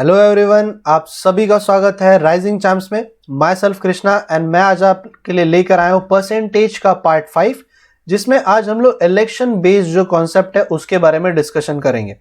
Hello everyone, आप सभी का स्वागत है राइजिंग चैम्प्स में। माई सेल्फ कृष्णा एंड मैं आज आपके लिए लेकर आया हूँ परसेंटेज का पार्ट 5, जिसमें आज हम लोग इलेक्शन बेस्ड जो कॉन्सेप्ट है उसके बारे में डिस्कशन करेंगे।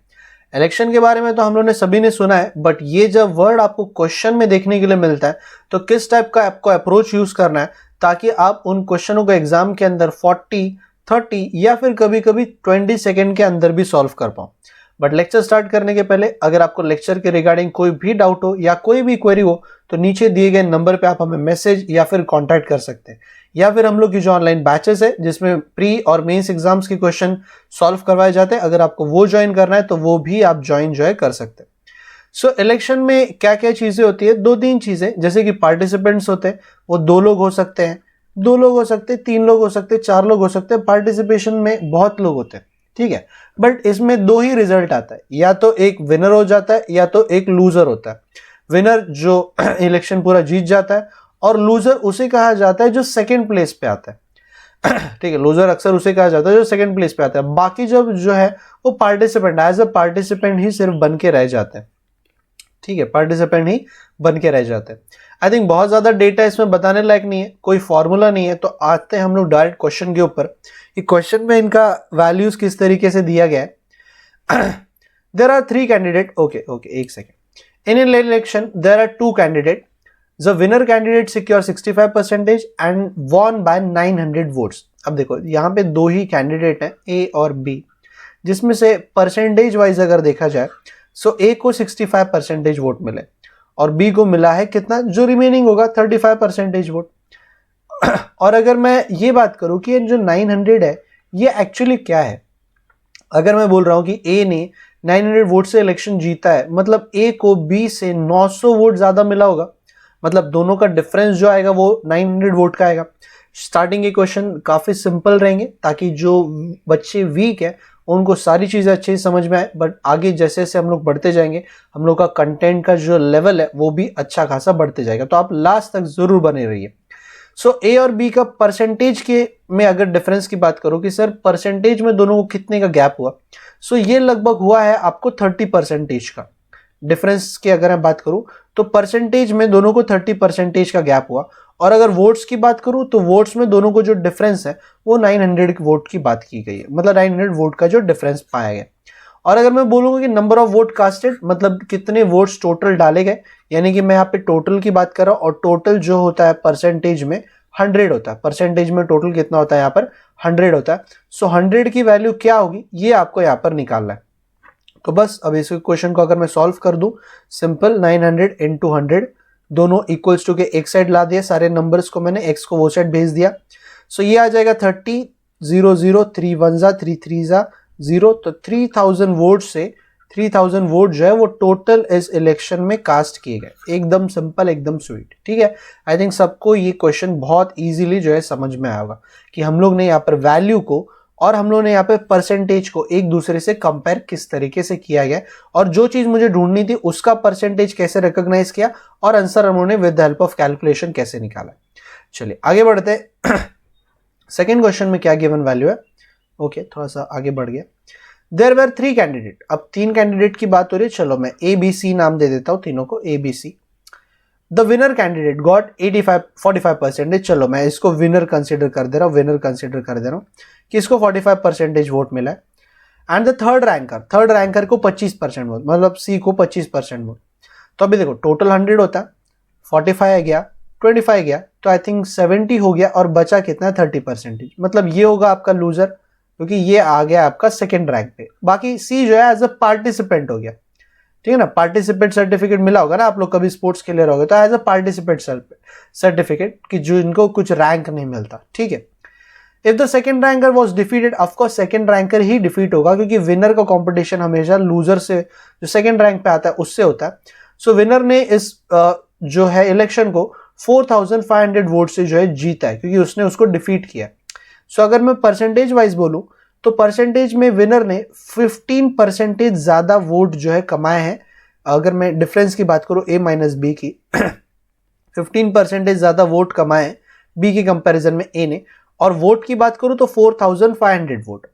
इलेक्शन के बारे में तो हम लोगों ने सभी ने सुना है, बट ये जब वर्ड आपको क्वेश्चन में देखने के लिए मिलता है तो किस टाइप का आपको अप्रोच यूज करना है ताकि आप उन क्वेश्चनों को एग्जाम के अंदर 40, 30 या फिर कभी कभी 20 सेकेंड के अंदर भी सॉल्व कर पाओ। बट लेक्चर स्टार्ट करने के पहले अगर आपको लेक्चर के रिगार्डिंग कोई भी डाउट हो या कोई भी क्वेरी हो तो नीचे दिए गए नंबर पे आप हमें मैसेज या फिर कांटेक्ट कर सकते हैं, या फिर हम लोग की जो ऑनलाइन बैचेस है जिसमें प्री और मेंस एग्जाम्स के क्वेश्चन सॉल्व करवाए जाते हैं, अगर आपको वो ज्वाइन करना है तो वो भी आप ज्वाइन कर सकते हैं। सो इलेक्शन में क्या क्या चीजें होती है, 2-3 चीजें, जैसे कि पार्टिसिपेंट्स होते हैं, वो 2 लोग हो सकते हैं, 2 लोग हो सकते हैं, 3 लोग हो सकते हैं, 4 लोग हो सकते हैं। पार्टिसिपेशन में बहुत लोग होते हैं, ठीक है, बट इसमें 2 ही रिजल्ट आता है, या तो एक विनर हो जाता है या तो एक लूजर होता है। विनर जो इलेक्शन पूरा जीत जाता है और लूजर उसे कहा जाता है जो सेकंड प्लेस पे आता है। ठीक है, लूजर अक्सर उसे कहा जाता है जो सेकंड प्लेस पे आता है। बाकी जब जो है वो पार्टिसिपेंट एज अ पार्टिसिपेंट ही सिर्फ बन के रह जाते हैं, ठीक है, पार्टिसिपेंट ही बन के रह जाते हैं। आई थिंक बहुत ज्यादा डेटा इसमें बताने लायक नहीं है, कोई फॉर्मूला नहीं है, तो आते हैं हम लोग डायरेक्ट क्वेश्चन के ऊपर। कि क्वेश्चन में इनका वैल्यूज किस तरीके से दिया गया है। देर आर 3 कैंडिडेट, ओके एक second. In election there are 2 candidate. The winner candidate secure 65% and won by 900 votes. अब देखो यहाँ पे 2 ही कैंडिडेट हैं, ए और बी, जिसमें से परसेंटेज वाइज अगर देखा जाए सो ए को 65% वोट मिले और बी को मिला है कितना, जो रिमेनिंग होगा 35% वोट। और अगर मैं ये बात करूं कि ये जो 900 है ये एक्चुअली क्या है, अगर मैं बोल रहा हूं कि ए ने 900 वोट से इलेक्शन जीता है, मतलब ए को बी से 900 वोट ज्यादा मिला होगा, मतलब दोनों का डिफरेंस जो आएगा वो 900 वोट का आएगा। स्टार्टिंग के क्वेश्चन काफी सिंपल रहेंगे ताकि जो बच्चे वीक है उनको सारी चीजें अच्छे से समझ में आए, बट आगे जैसे जैसे हम लोग बढ़ते जाएंगे हम लोग का कंटेंट का जो लेवल है वो भी अच्छा खासा बढ़ते जाएगा, तो आप लास्ट तक जरूर बने रहिए। सो ए और बी का परसेंटेज के में अगर डिफरेंस की बात करो कि सर परसेंटेज में दोनों को कितने का गैप हुआ, सो ये लगभग हुआ है आपको 30% का डिफरेंस की अगर मैं बात करूं तो परसेंटेज में दोनों को 30% का गैप हुआ। और अगर वोट्स की बात करूं तो वोट्स में दोनों को जो डिफरेंस है वो 900 वोट की बात की गई है, मतलब 900 वोट का जो डिफरेंस पाया गया। और अगर मैं बोलूंगा कि नंबर ऑफ वोट कास्टेड, मतलब कितने वोट्स टोटल डाले गए, यानी कि मैं यहाँ पे टोटल की बात कर रहा हूं, और टोटल जो होता है परसेंटेज में 100 होता है, परसेंटेज में टोटल कितना होता है यहाँ पर 100 होता है। सो 100 की वैल्यू क्या होगी ये आपको यहाँ पर निकालना है। तो बस अब इस क्वेश्चन को अगर मैं सॉल्व कर दूं, सिंपल 900 इंटू 100 दोनों इक्वल्स टू के एक साइड ला दिया, सारे नंबर्स को मैंने एक्स को वो साइड भेज दिया। सो ये आ जाएगा 30, 0 0 3 1 जा 3 3 जा 0, तो 3000 वोट से 3000 वोट जो है वो टोटल इस इलेक्शन में कास्ट किए गए। एकदम सिंपल, एकदम स्वीट, ठीक है। आई थिंक सबको ये क्वेश्चन बहुत इजीली जो है समझ में आया होगा कि हम लोग ने यहाँ पर वैल्यू को और हम लोग ने यहाँ पे परसेंटेज को एक दूसरे से कंपेयर किस तरीके से किया गया, और जो चीज मुझे ढूंढनी थी उसका परसेंटेज कैसे रिकॉग्नाइज किया और आंसर हम लोगों ने with the help of calculation कैसे निकाला। चलिए आगे बढ़ते हैं। सेकेंड क्वेश्चन में क्या गिवन वैल्यू है, ओके थोड़ा सा आगे बढ़ गया। देयर वर 3 कैंडिडेट, अब 3 कैंडिडेट की बात हो रही है, चलो मैं ए बी सी नाम दे देता हूं तीनों को, A B C. The winner candidate got 45%, चलो मैं इसको विनर कंसिडर कर दे रहा हूं कि इसको 45% वोट मिला है। एंड द थर्ड रैंकर को 25% वोट, मतलब सी को 25% वोट। तो अभी देखो टोटल 100 होता है, 45 गया, 25 गया, तो आई थिंक 70 हो गया और बचा कितना 30%, मतलब ये होगा आपका लूजर क्योंकि ये आ गया आपका सेकेंड रैंक पे। बाकी सी जो है एज अ पार्टिसिपेंट हो गया, ठीक है ना, पार्टिसिपेट सर्टिफिकेट मिला होगा ना, आप लोग कभी स्पोर्ट्स खेले रहोगे तो एज अ पार्टिसिपेट सर्टिफिकेट कि जो इनको कुछ रैंक नहीं मिलता, ठीक है। If the second ranker was defeated, of course second ranker he defeat होगा क्योंकि विनर का कंपटीशन हमेशा लूजर से, जो सेकंड रैंक पे आता है उससे होता है। सो विनर ने इस जो है इलेक्शन को 4500 वोट से जो है जीता है क्योंकि उसने उसको डिफीट किया। सो अगर मैं परसेंटेज वाइज बोलूं तो परसेंटेज में विनर ने 15% ज्यादा वोट जो है कमाए हैं। अगर मैं डिफरेंस की बात करूं ए माइनस बी की, 15% ज्यादा वोट कमाए बी के कंपैरिजन में ए ने। और वोट की बात करूं तो 4500 वोट।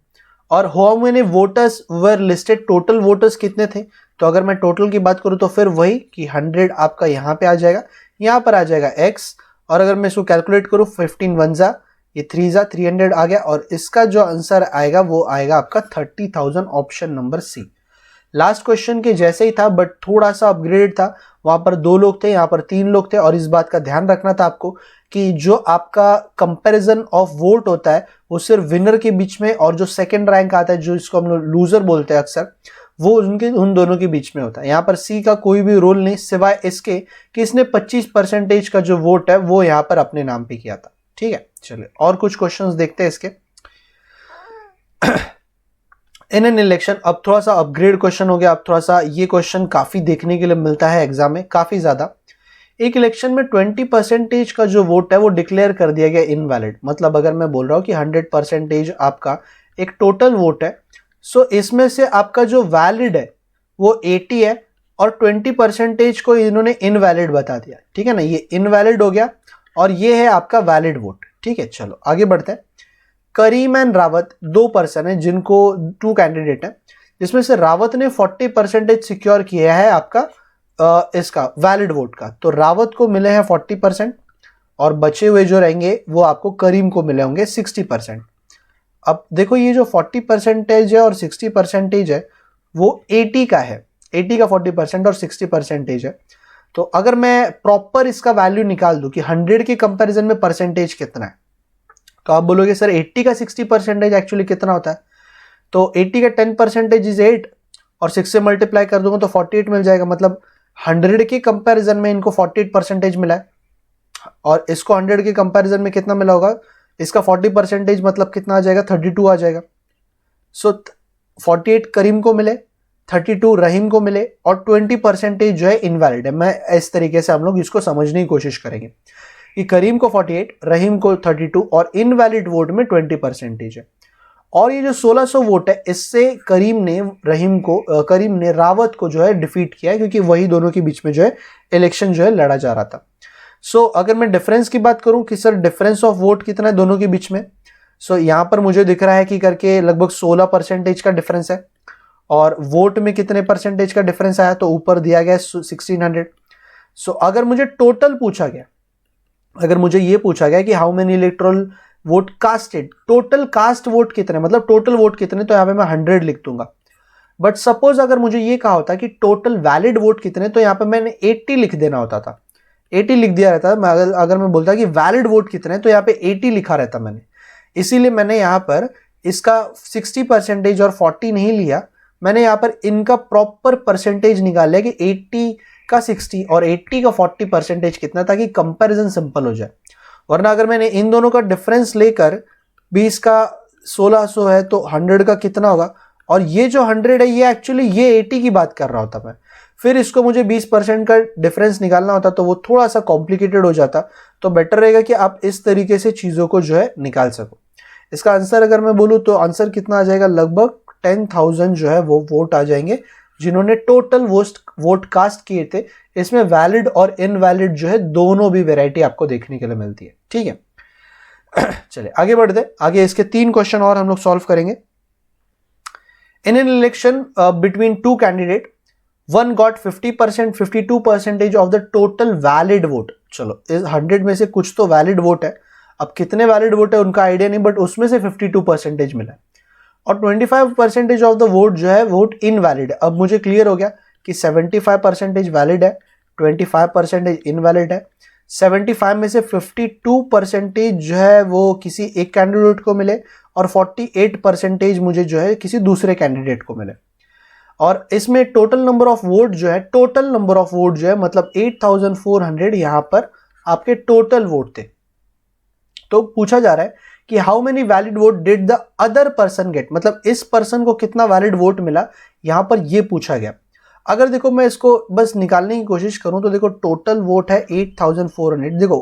और how many voters were listed, total voters कितने थे। तो अगर मैं टोटल की बात करूं तो फिर वही कि 100 आपका यहाँ पे आ जाएगा, यहाँ पर आ जाएगा x, और अगर मैं इसको कैलकुलेट करूं 15 वन जा, ये 3 जा 300 आ गया, और इसका जो आंसर आएगा वो आएगा आपका 30,000, option number C. Last question के जैसे ही था बट थोड़ा सा अपग्रेड था, वहां पर 2 लोग थे, यहाँ पर 3 लोग थे, और इस बात का ध्यान रखना था आपको कि जो आपका कंपैरिजन ऑफ वोट होता है वो सिर्फ विनर के बीच में और जो सेकंड रैंक आता है, जो इसको हम लोग लूजर बोलते हैं अक्सर, वो उन दोनों के बीच में होता है। यहाँ पर सी का कोई भी रोल नहीं, सिवाय इसके कि इसने 25% का जो वोट है वो यहाँ पर अपने नाम पे किया था। ठीक है, चलिए और कुछ क्वेश्चंस देखते हैं इसके। इन एन इलेक्शन, अब थोड़ा सा अपग्रेड क्वेश्चन हो गया, अब थोड़ा सा ये क्वेश्चन काफी देखने के लिए मिलता है एग्जाम में, काफी ज्यादा। एक इलेक्शन में 20% का जो वोट है वो डिक्लेयर कर दिया गया इनवैलिड। मतलब अगर मैं बोल रहा हूं कि 100% आपका एक टोटल वोट है, सो इसमें से आपका जो वैलिड है वो 80 है, और 20% को इन्होंने इनवैलिड बता दिया। ठीक है ना, ये इनवैलिड हो गया और ये है आपका वैलिड वोट। ठीक है, चलो आगे बढ़ते हैं। करीम एंड रावत 2 पर्सन है, जिनको 2 कैंडिडेट है, जिसमें से रावत ने 40% सिक्योर किया है आपका इसका वैलिड वोट का। तो रावत को मिले हैं 40%, और बचे हुए जो रहेंगे वो आपको करीम को मिले होंगे 60%। अब देखो ये जो 40% है और 60% है वो 80 का है, 80 का 40% और 60% है। तो अगर मैं प्रॉपर इसका वैल्यू निकाल दूं कि 100 के कंपैरिजन में परसेंटेज कितना है, तो आप बोलोगे सर 80 का 60% एक्चुअली कितना होता है। तो 80 का 10% इज 8, और 6 से मल्टीप्लाई कर दूंगा तो 48 मिल जाएगा। मतलब 100 के कंपैरिजन में इनको 48% मिला है, और इसको 100 के कंपैरिजन में कितना मिला होगा, इसका 40% मतलब कितना आ जाएगा, 32 आ जाएगा। सो 48 करीम को मिले, 32 रहीम को मिले, और 20% जो है इनवैलिड है। मैं इस तरीके से हम लोग इसको समझने की कोशिश करेंगे कि करीम को 48, रहीम को 32, और इनवैलिड वोट में 20% है। और ये जो 1600 वोट है, इससे करीम ने रावत को जो है डिफीट किया है, क्योंकि वही दोनों के बीच में जो है इलेक्शन जो है लड़ा जा रहा था। सो अगर मैं डिफरेंस की बात करूं कि सर डिफरेंस ऑफ वोट कितना है दोनों के बीच में, सो यहां पर मुझे दिख रहा है कि करके लगभग 16% का डिफरेंस है, और वोट में कितने परसेंटेज का डिफरेंस आया, तो ऊपर दिया गया 1600। सो अगर मुझे टोटल पूछा गया, अगर मुझे ये पूछा गया कि how many electoral vote casted, total cast vote कितने, मतलब टोटल वोट कितने, तो यहां पे मैं 100 लिख दूंगा। बट सपोज अगर मुझे ये कहा होता कि टोटल वैलिड वोट कितने, तो यहां पे मैंने 80 लिख देना होता था, 80 लिख दिया रहता था। अगर मैं बोलता कि वैलिड वोट कितने, तो यहाँ पे 80 लिखा रहता मैंने। इसीलिए मैंने यहाँ पर इसका 60% और 40 नहीं लिया, मैंने यहाँ पर इनका प्रॉपर परसेंटेज निकाल लिया कि 80 का 60 और 80 का 40% कितना, ताकि कंपैरिजन सिंपल हो जाए। वरना अगर मैंने इन दोनों का डिफरेंस लेकर 20 का 1600 है तो 100 का कितना होगा, और ये जो 100 है ये एक्चुअली ये 80 की बात कर रहा होता मैं, फिर इसको मुझे 20% का डिफरेंस निकालना होता तो वो थोड़ा सा कॉम्प्लिकेटेड हो जाता। तो बेटर रहेगा कि आप इस तरीके से चीज़ों को जो है निकाल सको। इसका आंसर अगर मैं बोलूँ तो आंसर कितना आ जाएगा, लगभग 10,000 जो है वो वोट आ जाएंगे, जिन्होंने टोटल वोट कास्ट किए थे। इसमें वैलिड और इनवैलिड जो है दोनों भी वैरायटी आपको देखने के लिए मिलती है। ठीक है, चलिए आगे बढ़ते, आगे इसके 3 क्वेश्चन और हम लोग सॉल्व करेंगे। In an election between 2 candidate, one got 50%, 52% of the total valid vote. चलो इस 100 में से कुछ तो वैलिड वोट है, अब कितने वैलिड वोट है उनका आइडिया नहीं, बट उसमें से 52% मिला है, और 25% ऑफ द वोट जो है वोट इनवैलिड है। अब मुझे क्लियर हो गया कि 75% वैलिड है, 25% इनवैलिड है। 75 में से 52% जो है वो किसी एक कैंडिडेट को मिले, और 48% मुझे जो है किसी दूसरे कैंडिडेट को मिले। और इसमें टोटल नंबर ऑफ वोट जो है मतलब 8400 यहां पर आपके टोटल वोट थे। तो पूछा जा रहा है कि how many valid vote did the other person get, मतलब इस पर्सन को कितना वैलिड वोट मिला, यहां पर यह पूछा गया। अगर देखो मैं इसको बस निकालने की कोशिश करूं तो देखो टोटल वोट है 8400। देखो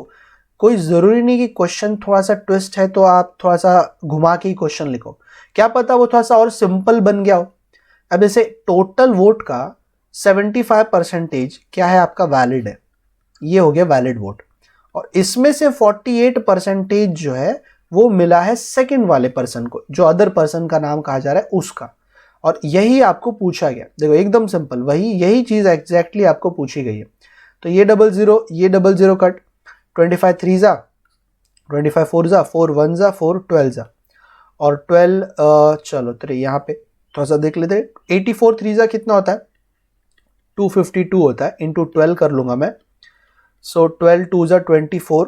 कोई जरूरी नहीं कि क्वेश्चन थोड़ा सा ट्विस्ट है तो आप थोड़ा सा घुमा के ही क्वेश्चन लिखो, क्या पता वो थोड़ा सा और सिंपल बन गया हो। अब जैसे टोटल वोट का 75% क्या है आपका वैलिड है, ये हो गया वैलिड वोट, और इसमें से 48% जो है वो मिला है सेकंड वाले पर्सन को, जो अदर पर्सन का नाम कहा जा रहा है उसका। और यही आपको पूछा गया। देखो एकदम सिंपल, यही चीज एग्जैक्टली आपको पूछी गई है। तो ये 00 कट, 25 3 जा, 25 4 जा, 4 1 जा, 4 12 जा, और 12 चलो तो यहाँ पे थोड़ा सा देख लेते हैं। 84 3 जा कितना होता है, 252 होता है, इंटू 12 कर लूंगा मैं। सो 12 2 जा 24,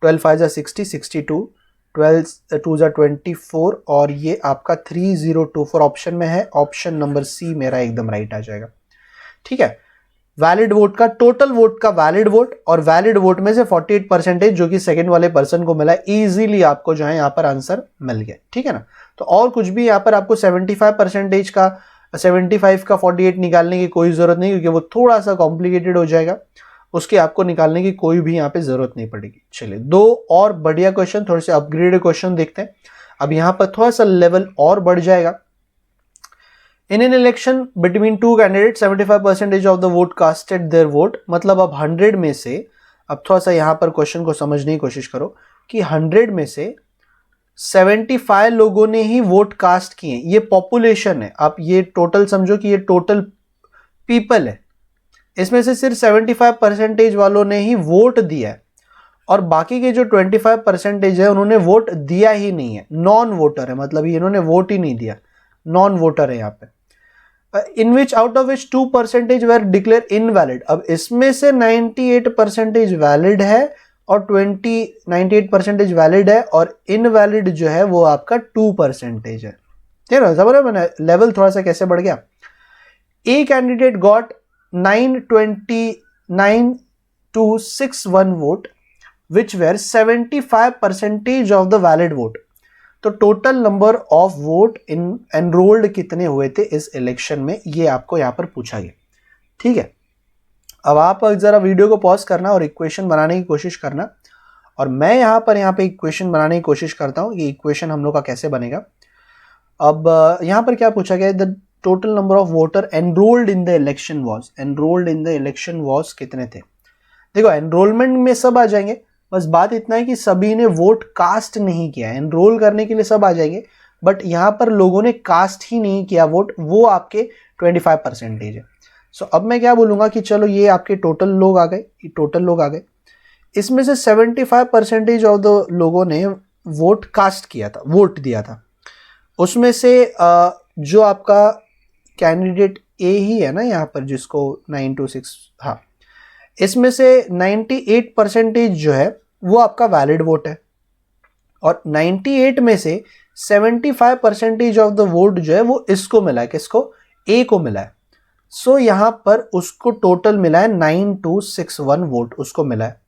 12 5 जा 60, 62, 12 2 जा 24, और ये आपका 3024 ऑप्शन में है। ऑप्शन नंबर सी मेरा एकदम राइट आ जाएगा। ठीक है, वैलिड वोट का, टोटल वोट का वैलिड वोट, और वैलिड वोट में से 48% जो कि सेकंड वाले पर्सन को मिला, इजीली आपको जो है यहाँ पर आंसर मिल गया। ठीक है ना। तो और कुछ भी यहाँ पर आपको 75% का, 75 का 48 निकालने की कोई जरूरत नहीं, क्योंकि वो थोड़ा सा कॉम्प्लिकेटेड हो जाएगा, उसके आपको निकालने की कोई भी यहाँ पे जरूरत नहीं पड़ेगी। चलिए दो और बढ़िया क्वेश्चन, थोड़े से अपग्रेडेड क्वेश्चन देखते हैं। अब यहाँ पर थोड़ा सा लेवल और बढ़ जाएगा। In an election between two candidate 75% of the vote casted there vote, मतलब अब 100 में से, अब थोड़ा सा यहाँ पर क्वेश्चन को समझने की कोशिश करो कि 100 में से 75 लोगों ने ही वोट कास्ट किए। ये पॉपुलेशन है, आप ये टोटल समझो कि ये टोटल पीपल है। इसमें से सिर्फ 75% वालों ने ही वोट दिया है, और बाकी के जो 25% है उन्होंने वोट दिया ही नहीं है, नॉन वोटर है, मतलब इन्होंने वोट ही नहीं दिया, नॉन वोटर है यहाँ पे। In which out of which 2% were declared invalid. अब इसमें से 98% वैलिड है और 98% वैलिड है, और इनवैलिड जो है वो आपका 2% है। ठीक है ना, समझ रहे मैंने लेवल थोड़ा सा कैसे बढ़ गया। A candidate got 929,261 vote which were 75% of the valid vote. तो total number of vote in enrolled कितने हुए थे इस इलेक्शन में, ये आपको यहां पर पूछा गया। ठीक है, अब आप जरा वीडियो को पॉज करना और इक्वेशन बनाने की कोशिश करना, और मैं यहाँ पे इक्वेशन बनाने की कोशिश करता हूँ। ये इक्वेशन हम लोग का कैसे बनेगा। अब यहाँ पर क्या पूछा गया, the total number of voter enrolled in the election was, enrolled in the election was कितने थे। देखो एनरोलमेंट में सब आ जाएंगे, बस बात इतना है कि सभी ने वोट कास्ट नहीं किया। एनरोल करने के लिए सब आ जाएंगे, बट यहाँ पर लोगों ने कास्ट ही नहीं किया वोट, वो आपके 25% है। सो अब मैं क्या बोलूँगा कि चलो ये आपके टोटल लोग आ गए, टोटल लोग आ गए। इसमें से 75% ऑफ द लोगों ने वोट कास्ट किया था, वोट दिया था। उसमें से जो आपका कैंडिडेट ए ही है ना यहाँ पर, जिसको 926, हाँ, इसमें से 98% जो है वो आपका वैलिड वोट है, और 98 में से 75% ऑफ द वोट जो है वो इसको मिला है, किसको, ए को मिला है। सो यहाँ पर उसको टोटल मिला है 9261 वोट उसको मिला है।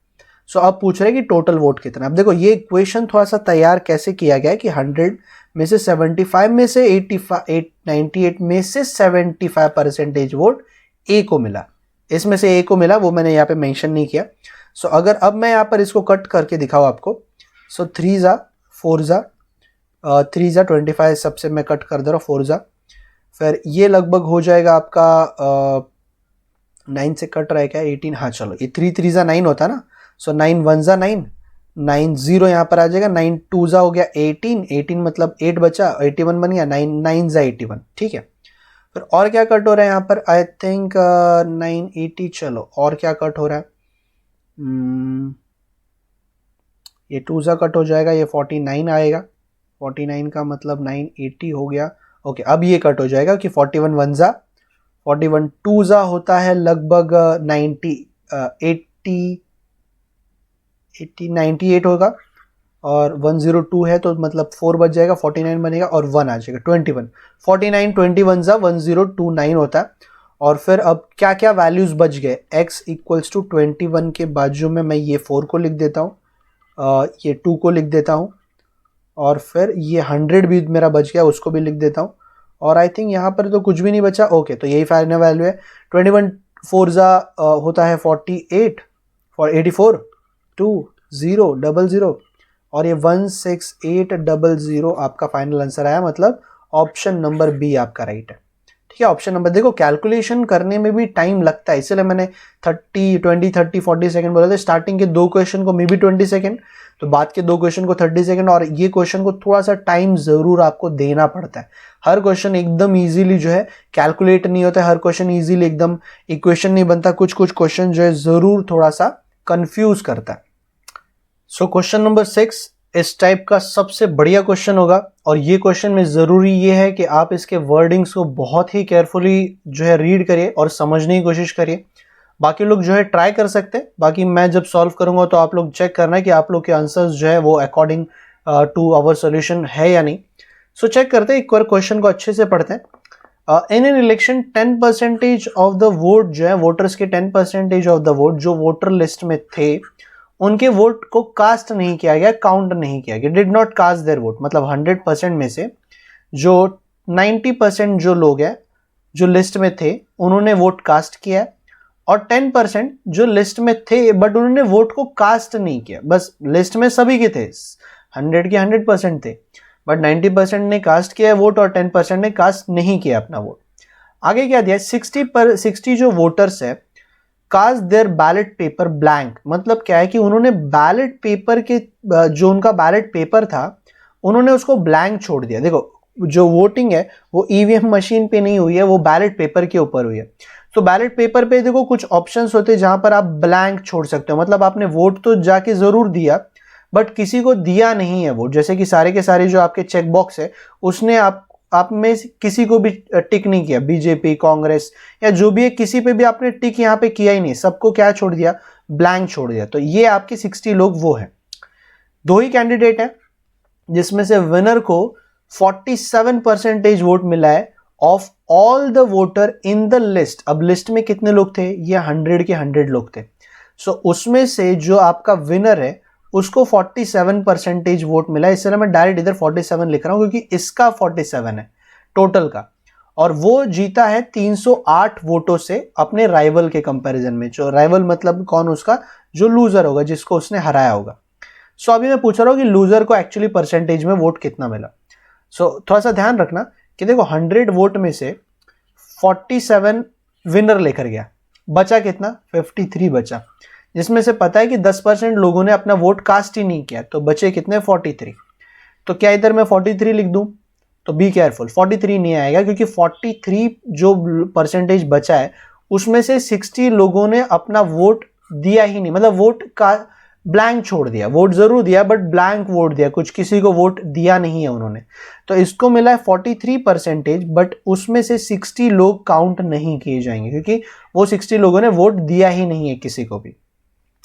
सो अब पूछ रहे हैं कि टोटल वोट कितना। अब देखो ये इक्वेशन थोड़ा सा तैयार कैसे किया गया है कि 100 में से 75 में से 98 में से 75% वोट ए को मिला, इसमें से ए को मिला, वो मैंने यहाँ पे मेंशन नहीं किया। सो अगर अब मैं यहाँ पर इसको कट करके दिखाऊँ आपको, सो 3 जा 4 जा 3 जा 25 सबसे मैं कट कर दे रहा हूँ, 4 जा, फिर ये लगभग हो जाएगा आपका 9 से कट रहा है क्या, 18, हाँ चलो ये 3 3 जा 9 होता है ना। सो 9 1 जा 9, 9 0 यहाँ पर आ जाएगा, 9 2 जा हो गया 18, 18 मतलब 8 बचा, 81 बन गया, 9 9 जा 81। ठीक है, फिर और क्या कट हो रहा है यहाँ पर, आई थिंक 980, चलो और क्या कट हो रहा है, ये 2 जा कट हो जाएगा, ये 49 आएगा, 49 का मतलब 980 हो गया। ओके, अब ये कट हो जाएगा कि 41 1 जा, 41 2 जा होता है लगभग 98 होगा, और 102 है तो मतलब 4 बच जाएगा, 49 बनेगा, और 1 आ जाएगा 21, 49 21 जा 1029 होता है। और फिर अब क्या क्या वैल्यूज बच गए, x इक्वल्स टू 21 के बाजू में मैं ये 4 को लिख देता हूँ, ये 2 को लिख देता हूँ, और फिर ये 100 भी मेरा बच गया, उसको भी लिख देता हूँ, और आई थिंक यहाँ पर तो कुछ भी नहीं बचा। ओके, तो यही फाइनल वैल्यू है। 21 4 जा होता है 48, 84 2 0 0 0, और ये 16800 आपका फाइनल आंसर आया, मतलब ऑप्शन नंबर बी आपका राइट है। ठीक है। ऑप्शन नंबर, देखो कैलकुलेशन करने में भी टाइम लगता है, इसलिए मैंने 20-30-40 सेकंड बोला था। स्टार्टिंग के 2 क्वेश्चन को मे बी 20 सेकंड, तो बाद के 2 क्वेश्चन को 30 सेकंड, और ये क्वेश्चन को थोड़ा सा टाइम जरूर आपको देना पड़ता है। हर क्वेश्चन एकदम इजीली जो है कैलकुलेट नहीं होता है, हर क्वेश्चन इजीली एकदम इक्वेशन नहीं बनता, कुछ कुछ क्वेश्चन जो है जरूर थोड़ा सा कंफ्यूज करता है। सो क्वेश्चन नंबर 6 इस टाइप का सबसे बढ़िया क्वेश्चन होगा, और ये क्वेश्चन में जरूरी ये है कि आप इसके वर्डिंग्स को बहुत ही केयरफुली जो है रीड करिए और समझने की कोशिश करिए। बाकी लोग जो है ट्राई कर सकते हैं, बाकी मैं जब सॉल्व करूंगा तो आप लोग चेक करना है कि आप लोग के आंसर्स जो है वो अकॉर्डिंग टू आवर सॉल्यूशन है या नहीं। सो चेक करते हैं, एक बार क्वेश्चन को अच्छे से पढ़ते हैं। In an election 10% of the vote जो है, वोटर्स के 10% ऑफ द वोट जो वोटर लिस्ट में थे उनके वोट को कास्ट नहीं किया गया, काउंट नहीं किया गया। Did not cast their vote, मतलब 100% में से जो 90% जो लोग हैं जो लिस्ट में थे उन्होंने वोट कास्ट किया है, और 10% जो लिस्ट में थे बट उन्होंने वोट को कास्ट नहीं किया। बस लिस्ट में सभी के थे, 100 के 100% थे, बट 90% ने कास्ट किया है वोट और 10% ने कास्ट नहीं किया अपना वोट। आगे क्या दिया, 60 जो वोटर्स है cast their ballot paper blank, मतलब क्या है कि उन्होंने बैलेट पेपर के जो उनका बैलेट पेपर था उन्होंने उसको ब्लैंक छोड़ दिया। देखो जो वोटिंग है वो ईवीएम मशीन पे नहीं हुई है, वो बैलेट पेपर के ऊपर हुई है। तो बैलेट पेपर पे देखो कुछ ऑप्शंस होते हैं जहां पर आप ब्लैंक छोड़ सकते हो, मतलब आपने वोट तो जाके जरूर दिया बट किसी को दिया नहीं है वोट, जैसे कि सारे के सारे जो आपके चेक बॉक्स है उसने आप में किसी को भी टिक नहीं किया, बीजेपी कांग्रेस या जो भी है किसी पे भी आपने टिक यहाँ पे किया ही नहीं, सबको क्या छोड़ दिया, ब्लैंक छोड़ दिया। तो ये आपके 60 लोग वो है। 2 ही कैंडिडेट है जिसमें से विनर को 47% वोट मिला है of all the voter in the list. अब लिस्ट में कितने लोग थे, ये 100 के 100 लोग थे। सो उसमें से जो आपका विनर है उसको 47% वोट मिला है, इसलिए मैं डायरेक्ट इधर 47 लिख रहा हूं क्योंकि इसका 47 है टोटल का, और वो जीता है 308 वोटों से अपने राइवल के कंपैरिजन में। जो राइवल मतलब कौन, उसका जो लूजर होगा जिसको उसने हराया होगा। सो अभी मैं पूछ रहा हूं कि लूजर को एक्चुअली परसेंटेज में वोट कितना मिला। सो थोड़ा सा ध्यान रखना कि देखो 100 वोट में से 47 विनर लेकर गया, बचा कितना, 53 बचा, जिसमें से पता है कि 10% लोगों ने अपना वोट कास्ट ही नहीं किया, तो बचे कितने, 43। तो क्या इधर मैं 43 लिख दूं, तो बी केयरफुल, 43 नहीं आएगा क्योंकि 43 जो परसेंटेज बचा है उसमें से 60 लोगों ने अपना वोट दिया ही नहीं, मतलब वोट का ब्लैंक छोड़ दिया, वोट जरूर दिया बट ब्लैंक वोट दिया, कुछ किसी को वोट दिया नहीं है उन्होंने। तो इसको मिला है 43%, बट उसमें से 60 लोग काउंट नहीं किए जाएंगे क्योंकि वो 60 लोगों ने वोट दिया ही नहीं है किसी को भी।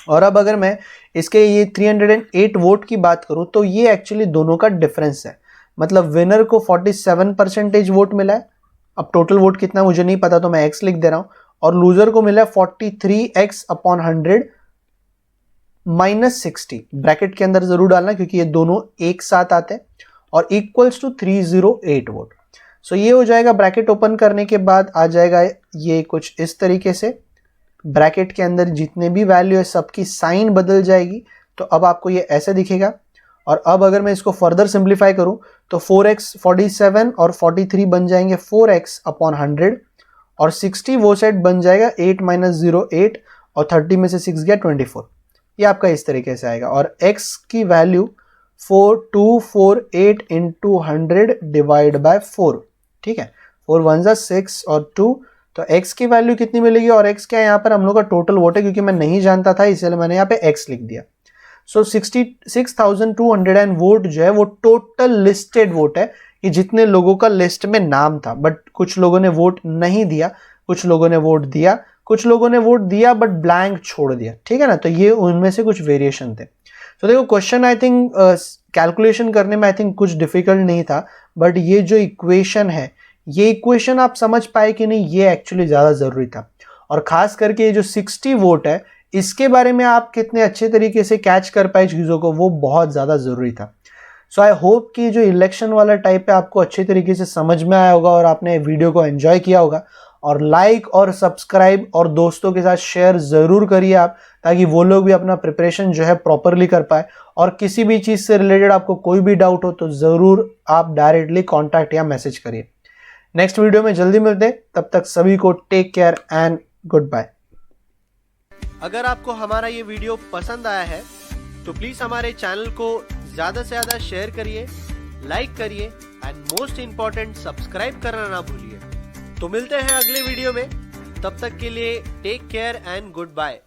और अब अगर मैं इसके ये 308 वोट की बात करूं तो ये एक्चुअली दोनों का डिफरेंस है, मतलब विनर को 47% वोट मिला है, अब टोटल वोट कितना मुझे नहीं पता तो मैं x लिख दे रहा हूं, और लूजर को मिला है 43x/100 -60, ब्रैकेट के अंदर जरूर डालना क्योंकि ये दोनों एक साथ आते हैं, और इक्वल्स टू 308 वोट। सो ये हो जाएगा, ब्रैकेट ओपन करने के बाद आ जाएगा ये कुछ इस तरीके से, ब्रैकेट के अंदर जितने भी वैल्यू है सबकी साइन बदल जाएगी, तो अब आपको ये ऐसे दिखेगा। और अब अगर मैं इसको फर्दर सिंप्लीफाई करूं तो 4x 47 और 43 बन जाएंगे 4x/100, और 60 वो सेट बन जाएगा 8 - 08, और 30 में से 6 गया 24। ये आपका इस तरीके से आएगा, और x की वैल्यू 4248 × 100 डिवाइड बाय 4, ठीक है, 4 1 जा 6 और 2, तो x की वैल्यू कितनी मिलेगी, और x क्या है यहाँ पर हम लोग का टोटल वोट है क्योंकि मैं नहीं जानता था इसलिए मैंने यहाँ पे x लिख दिया। सो 66,200 वोट जो है वो टोटल लिस्टेड वोट है, कि जितने लोगों का लिस्ट में नाम था, बट कुछ लोगों ने वोट नहीं दिया, कुछ लोगों ने वोट दिया, कुछ लोगों ने वोट दिया बट ब्लैंक छोड़ दिया, ठीक है ना। तो ये उनमें से कुछ वेरिएशन थे। तो देखो क्वेश्चन आई थिंक कैलकुलेशन करने में आई थिंक कुछ डिफिकल्ट नहीं था, बट ये जो इक्वेशन है, ये इक्वेशन आप समझ पाए कि नहीं, ये एक्चुअली ज़्यादा ज़रूरी था। और खास करके ये जो 60 वोट है इसके बारे में आप कितने अच्छे तरीके से कैच कर पाए चीज़ों को, वो बहुत ज़्यादा ज़रूरी था। सो आई होप कि जो इलेक्शन वाला टाइप है आपको अच्छे तरीके से समझ में आया होगा और आपने वीडियो को एंजॉय किया होगा। और लाइक और सब्सक्राइब और दोस्तों के साथ शेयर ज़रूर करिए आप, ताकि वो लोग भी अपना प्रिपरेशन जो है प्रॉपरली कर पाए। और किसी भी चीज़ से रिलेटेड आपको कोई भी डाउट हो तो ज़रूर आप डायरेक्टली कॉन्टैक्ट या मैसेज करिए। नेक्स्ट वीडियो में जल्दी मिलते हैं, तब तक सभी को take care and good bye. अगर आपको हमारा ये वीडियो पसंद आया है तो प्लीज हमारे चैनल को ज्यादा से ज्यादा शेयर करिए, लाइक करिए एंड मोस्ट इंपॉर्टेंट सब्सक्राइब करना ना भूलिए। तो मिलते हैं अगले वीडियो में, तब तक के लिए take care and good bye.